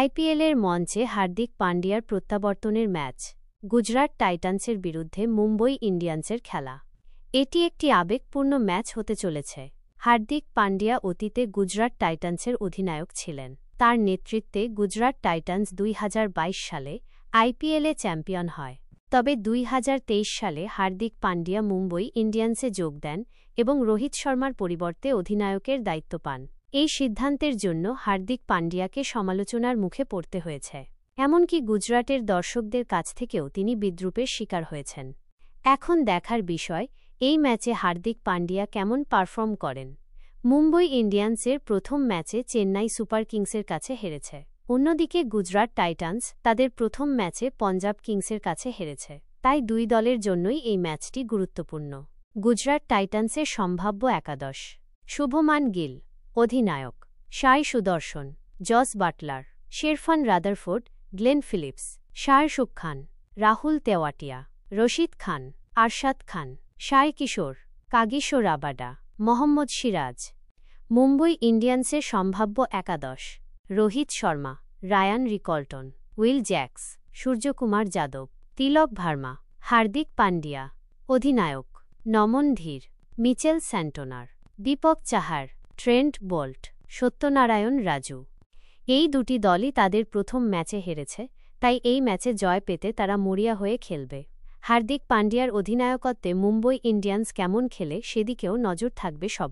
আইপিএলের মঞ্চে হার্দিক পান্ডিয়ার প্রত্যাবর্তনের ম্যাচ গুজরাট টাইটান্সের বিরুদ্ধে মুম্বই ইন্ডিয়ান্সের খেলা। এটি একটি আবেগপূর্ণ ম্যাচ হতে চলেছে। হার্দিক পান্ডিয়া অতীতে গুজরাট টাইটান্সের অধিনায়ক ছিলেন। তার নেতৃত্বে গুজরাট টাইটান্স 2022 সালে আইপিএলে চ্যাম্পিয়ন হয়। তবে 2023 সালে হার্দিক পান্ডিয়া মুম্বই ইন্ডিয়ান্সে যোগ দেন এবং রোহিত শর্মার পরিবর্তে অধিনায়কের দায়িত্ব পান। এই সিদ্ধান্তের জন্য হার্দিক পান্ডিয়াকে সমালোচনার মুখে পড়তে হয়েছে। এমনকি গুজরাটের দর্শকদের কাছ থেকেও তিনি বিদ্রূপের শিকার হয়েছেন। এখন দেখার বিষয়, এই ম্যাচে হার্দিক পান্ডিয়া কেমন পারফর্ম করেন। মুম্বই ইন্ডিয়ান্সের প্রথম ম্যাচে চেন্নাই সুপার কিংসের কাছে হেরেছে। অন্যদিকে গুজরাট টাইটান্স তাদের প্রথম ম্যাচে পঞ্জাব কিংসের কাছে হেরেছে। তাই দুই দলের জন্যই এই ম্যাচটি গুরুত্বপূর্ণ। গুজরাট টাইটান্সের সম্ভাব্য একাদশ: শুভমান গিল অধিনায়ক, Sai Sudharsan, Jos Buttler, Sherfane Rutherford, Glenn Phillips, Shahrukh Khan, Rahul Tewatia, Rashid Khan, Arshad Khan, Sai Kishore, Kagiso Rabada, Mohammed Siraj. Mumbai ইন্ডিয়ান্সের সম্ভাব্য একাদশ: Rohit Sharma, Ryan Rickelton, Will Jacks, Suryakumar Yadav, Tilak Varma, Hardik Pandya. অধিনায়ক: Naman Dhir, Mitchell Santner, Deepak Chahar, Trent Boult, Satyanarayana Raju. এই দুটি দলই তাদের প্রথম ম্যাচে হেরেছে, তাই এই ম্যাচে জয় পেতে তারা মরিয়া হয়ে খেলবে। হার্দিক পান্ডিয়ার অধিনায়কত্বে মুম্বই ইন্ডিয়ান্স কেমন খেলে সেদিকেও নজর থাকবে সবার।